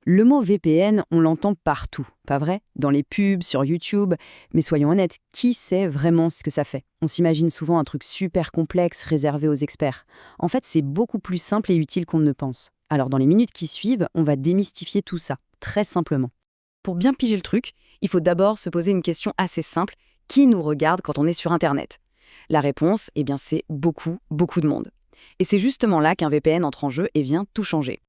Le mot VPN, on l'entend partout, pas vrai? Dans les pubs, sur YouTube. Mais soyons honnêtes, qui sait vraiment ce que ça fait? On s'imagine souvent un truc super complexe réservé aux experts. En fait, c'est beaucoup plus simple et utile qu'on ne le pense. Alors dans les minutes qui suivent, on va démystifier tout ça, très simplement. Pour bien piger le truc, il faut d'abord se poser une question assez simple. Qui nous regarde quand on est sur Internet? La réponse, eh bien c'est beaucoup, beaucoup de monde. Et c'est justement là qu'un VPN entre en jeu et vient tout changer.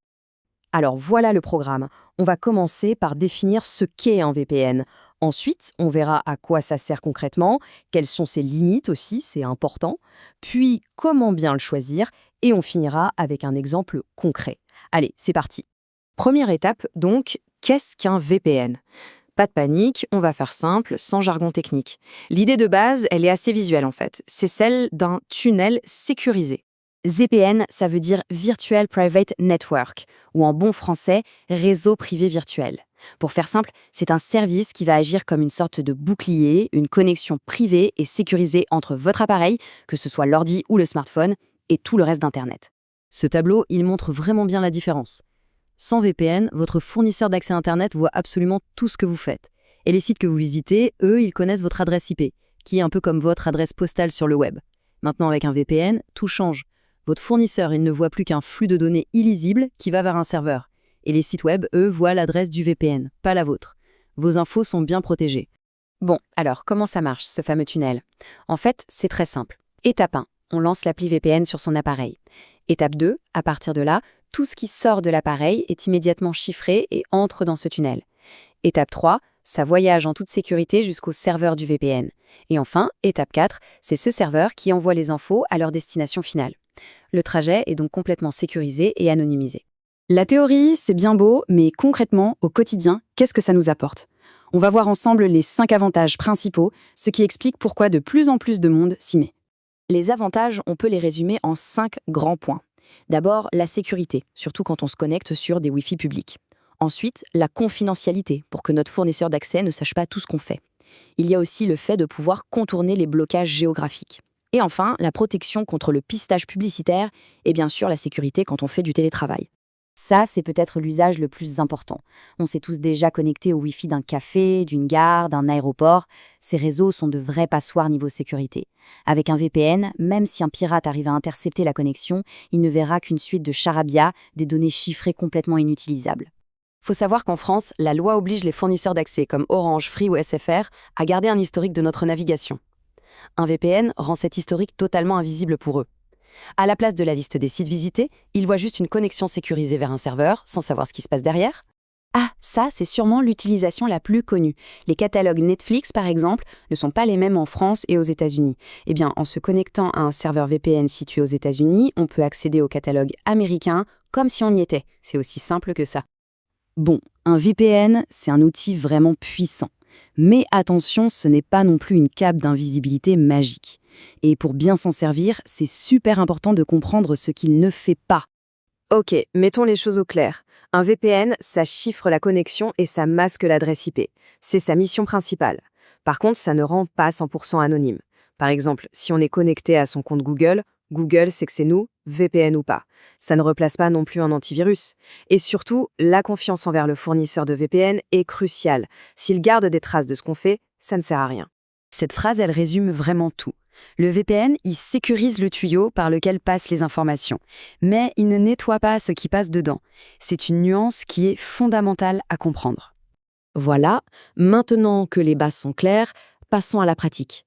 Alors voilà le programme. On va commencer par définir ce qu'est un VPN. Ensuite, on verra à quoi ça sert concrètement, quelles sont ses limites aussi, c'est important. Puis, comment bien le choisir. Et on finira avec un exemple concret. Allez, c'est parti. Première étape, donc, qu'est-ce qu'un VPN? Pas de panique, on va faire simple, sans jargon technique. L'idée de base, elle est assez visuelle en fait. C'est celle d'un tunnel sécurisé. VPN, ça veut dire Virtual Private Network, ou en bon français, réseau privé virtuel. Pour faire simple, c'est un service qui va agir comme une sorte de bouclier, une connexion privée et sécurisée entre votre appareil, que ce soit l'ordi ou le smartphone, et tout le reste d'Internet. Ce tableau, il montre vraiment bien la différence. Sans VPN, votre fournisseur d'accès Internet voit absolument tout ce que vous faites. Et les sites que vous visitez, eux, ils connaissent votre adresse IP, qui est un peu comme votre adresse postale sur le web. Maintenant, avec un VPN, tout change. Votre fournisseur, il ne voit plus qu'un flux de données illisible qui va vers un serveur. Et les sites web, eux, voient l'adresse du VPN, pas la vôtre. Vos infos sont bien protégées. Bon, alors, comment ça marche, ce fameux tunnel? En fait, c'est très simple. Étape 1, on lance l'appli VPN sur son appareil. Étape 2, à partir de là, tout ce qui sort de l'appareil est immédiatement chiffré et entre dans ce tunnel. Étape 3, ça voyage en toute sécurité jusqu'au serveur du VPN. Et enfin, étape 4, c'est ce serveur qui envoie les infos à leur destination finale. Le trajet est donc complètement sécurisé et anonymisé. La théorie, c'est bien beau, mais concrètement, au quotidien, qu'est-ce que ça nous apporte? On va voir ensemble les 5 avantages principaux, ce qui explique pourquoi de plus en plus de monde s'y met. Les avantages, on peut les résumer en 5 grands points. D'abord, la sécurité, surtout quand on se connecte sur des Wi-Fi publics. Ensuite, la confidentialité, pour que notre fournisseur d'accès ne sache pas tout ce qu'on fait. Il y a aussi le fait de pouvoir contourner les blocages géographiques. Et enfin, la protection contre le pistage publicitaire et bien sûr la sécurité quand on fait du télétravail. Ça, c'est peut-être l'usage le plus important. On s'est tous déjà connectés au Wi-Fi d'un café, d'une gare, d'un aéroport. Ces réseaux sont de vrais passoires niveau sécurité. Avec un VPN, même si un pirate arrive à intercepter la connexion, il ne verra qu'une suite de charabia, des données chiffrées complètement inutilisables. Faut savoir qu'en France, la loi oblige les fournisseurs d'accès comme Orange, Free ou SFR à garder un historique de notre navigation. Un VPN rend cet historique totalement invisible pour eux. À la place de la liste des sites visités, ils voient juste une connexion sécurisée vers un serveur, sans savoir ce qui se passe derrière. Ah, ça, c'est sûrement l'utilisation la plus connue. Les catalogues Netflix, par exemple, ne sont pas les mêmes en France et aux États-Unis. Eh bien, en se connectant à un serveur VPN situé aux États-Unis, on peut accéder au catalogue américain comme si on y était. C'est aussi simple que ça. Bon, un VPN, c'est un outil vraiment puissant. Mais attention, ce n'est pas non plus une cape d'invisibilité magique. Et pour bien s'en servir, c'est super important de comprendre ce qu'il ne fait pas. Ok, mettons les choses au clair. Un VPN, ça chiffre la connexion et ça masque l'adresse IP. C'est sa mission principale. Par contre, ça ne rend pas 100% anonyme. Par exemple, si on est connecté à son compte Google, Google sait que c'est nous, VPN ou pas. Ça ne replace pas non plus un antivirus. Et surtout, la confiance envers le fournisseur de VPN est cruciale. S'il garde des traces de ce qu'on fait, ça ne sert à rien. Cette phrase, elle résume vraiment tout. Le VPN, il sécurise le tuyau par lequel passent les informations, mais il ne nettoie pas ce qui passe dedans. C'est une nuance qui est fondamentale à comprendre. Voilà, maintenant que les bases sont claires, passons à la pratique.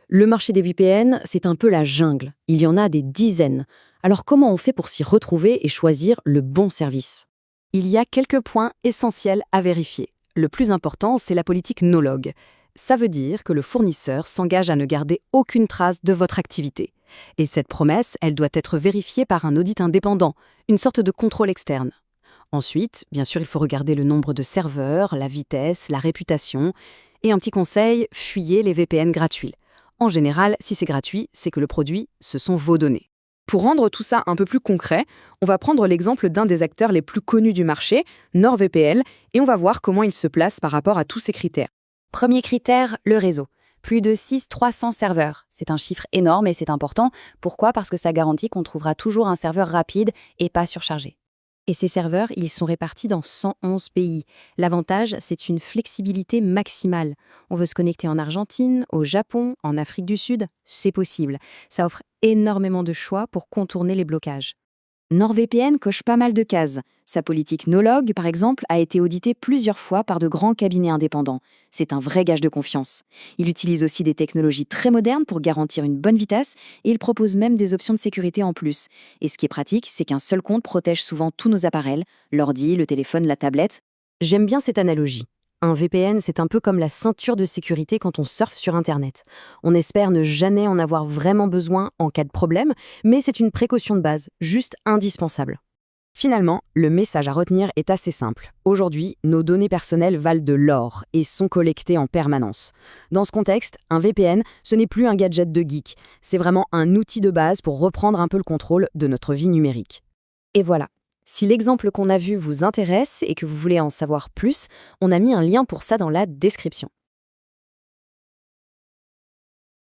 Le marché des VPN, c'est un peu la jungle. Il y en a des dizaines. Alors comment on fait pour s'y retrouver et choisir le bon service? Il y a quelques points essentiels à vérifier. Le plus important, c'est la politique no-log. Ça veut dire que le fournisseur s'engage à ne garder aucune trace de votre activité. Et cette promesse, elle doit être vérifiée par un audit indépendant, une sorte de contrôle externe. Ensuite, bien sûr, il faut regarder le nombre de serveurs, la vitesse, la réputation. Et un petit conseil, fuyez les VPN gratuits. En général, si c'est gratuit, c'est que le produit, ce sont vos données. Pour rendre tout ça un peu plus concret, on va prendre l'exemple d'un des acteurs les plus connus du marché, NordVPN, et on va voir comment il se place par rapport à tous ces critères. Premier critère, le réseau. Plus de 6300 serveurs. C'est un chiffre énorme et c'est important. Pourquoi? Parce que ça garantit qu'on trouvera toujours un serveur rapide et pas surchargé. Et ces serveurs, ils sont répartis dans 111 pays. L'avantage, c'est une flexibilité maximale. On veut se connecter en Argentine, au Japon, en Afrique du Sud, c'est possible. Ça offre énormément de choix pour contourner les blocages. NordVPN coche pas mal de cases. Sa politique no-log, par exemple, a été auditée plusieurs fois par de grands cabinets indépendants. C'est un vrai gage de confiance. Il utilise aussi des technologies très modernes pour garantir une bonne vitesse et il propose même des options de sécurité en plus. Et ce qui est pratique, c'est qu'un seul compte protège souvent tous nos appareils, l'ordi, le téléphone, la tablette. J'aime bien cette analogie. Un VPN, c'est un peu comme la ceinture de sécurité quand on surfe sur Internet. On espère ne jamais en avoir vraiment besoin en cas de problème, mais c'est une précaution de base, juste indispensable. Finalement, le message à retenir est assez simple. Aujourd'hui, nos données personnelles valent de l'or et sont collectées en permanence. Dans ce contexte, un VPN, ce n'est plus un gadget de geek, c'est vraiment un outil de base pour reprendre un peu le contrôle de notre vie numérique. Et voilà. Si l'exemple qu'on a vu vous intéresse et que vous voulez en savoir plus, on a mis un lien pour ça dans la description.